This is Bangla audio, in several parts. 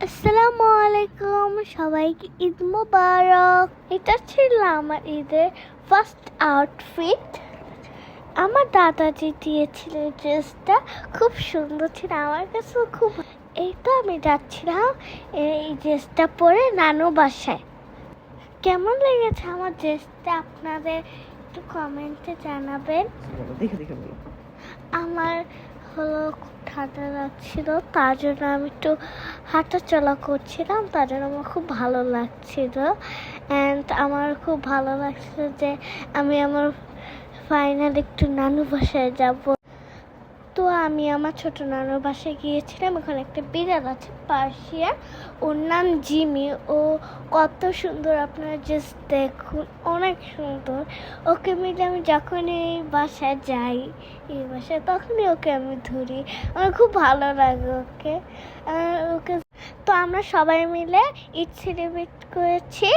আসসালামু আলাইকুম, সবাইকে ঈদ মোবারক। এটা ছিল আমার ঈদের ফার্স্ট আউটফিট। আমার দাদাজি দিয়েছিলেন ড্রেসটা, খুব সুন্দর ছিল, আমার কাছে খুব। এই তো আমি যাচ্ছিলাম এই ড্রেসটা পরে নানু বাসায়। কেমন লেগেছে আমার ড্রেসটা আপনাদের একটু কমেন্টে জানাবেন। আমার হলো খুব ঠান্ডা লাগছিল, তার জন্য আমি একটু হাঁটাচলা করছিলাম, তার জন্য আমার খুব ভালো লাগছিল। অ্যান্ড আমার খুব ভালো লাগছিল যে আমি আমার ফাইনাল একটু নানু বাসায় যাব। তো আমি আমার ছোট নানুর বাসায় গিয়েছিলাম। ওখানে একটা বিড়াল আছে পার্সিয়ান, ওর নাম জিমি। ও কত সুন্দর, আপনারা জাস্ট দেখুন, অনেক সুন্দর। ওকে মিলে আমি যখন এই বাসায় যাই, এই বাসায়, তখনই ওকে আমি ধরি, আমার খুব ভালো লাগে ওকে। ওকে তো আমরা সবাই মিলে ঈদ সেলিব্রেট করেছি,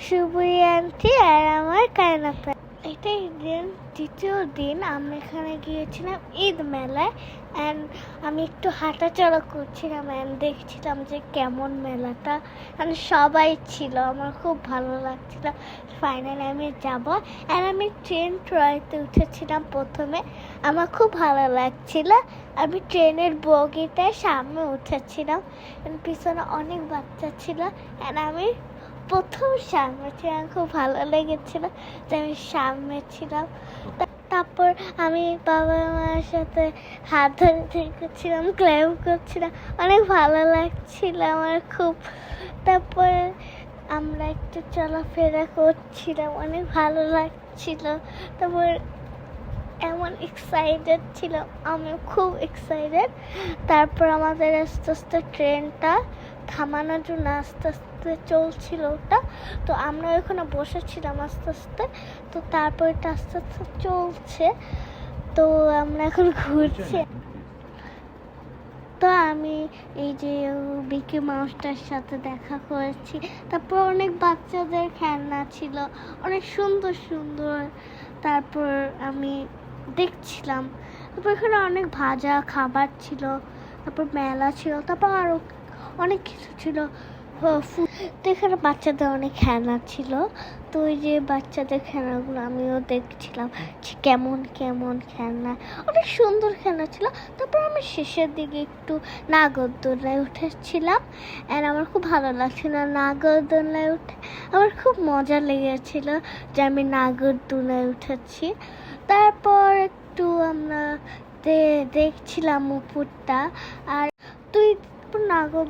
শুভই আন্টি আর আমার কায়নাপা। এটাই দিন, দ্বিতীয় দিন আমরা এখানে গিয়েছিলাম ঈদ মেলায়। অ্যান্ড আমি একটু হাঁটাচলা করছিলাম অ্যান্ড দেখছিলাম যে কেমন মেলাটা, মানে সবাই ছিল, আমার খুব ভালো লাগছিল। ফাইনালি আমি যাবো। অ্যান্ড আমি ট্রেন ট্রয়তে উঠেছিলাম প্রথমে, আমার খুব ভালো লাগছিল। আমি ট্রেনের বগিটায় সামনে উঠেছিলাম, পিছনে অনেক বাচ্চা ছিল, অ্যান্ড আমি প্রথম সামনে ছিলাম, খুব ভালো লেগেছিল যে আমি সামনে ছিলাম। তারপর আমি বাবা মার সাথে হাত ধরে করছিলাম, ক্ল্যাপ করছিলাম, অনেক ভালো লাগছিল আমার খুব। তারপর আমরা একটু চলাফেরা করছিলাম, অনেক ভালো লাগছিল। তারপর এমন এক্সাইটেড ছিলাম, আমি খুব এক্সাইটেড। তারপর আমাদের আস্তে আস্তে ট্রেনটা থামানোর জন্য আস্তে আস্তে চলছিল ওটা, তো আমরা ওখানে বসেছিলাম আস্তে আস্তে। তো তারপর এটা আস্তে আস্তে চলছে, তো আমরা এখন ঘুরছি। তো আমি এই যে বিকি মাউসটার সাথে দেখা করেছি। তারপর অনেক বাচ্চাদের খেলনা ছিল, অনেক সুন্দর সুন্দর। তারপর আমি দেখছিলাম, তারপর এখানে অনেক ভাজা খাবার ছিল, তারপর মেলা ছিল, তারপর আরও অনেক কিছু ছিল। তো এখানে বাচ্চাদের অনেক খেলনা ছিল, তো ওই যে বাচ্চাদের খেলনাগুলো আমিও দেখছিলাম কেমন কেমন খেলনা, অনেক সুন্দর খেলনা ছিল। তারপর আমি শেষের দিকে একটু নাগরদোলায় উঠেছিলাম, আর আমার খুব ভালো লাগছিল নাগরদোলায় উঠে, আমার খুব মজা লেগেছিল যে আমি নাগরদোলায় উঠেছি। তারপর একটু আমরা দেখছিলাম উপরটা, আর তুই নাগর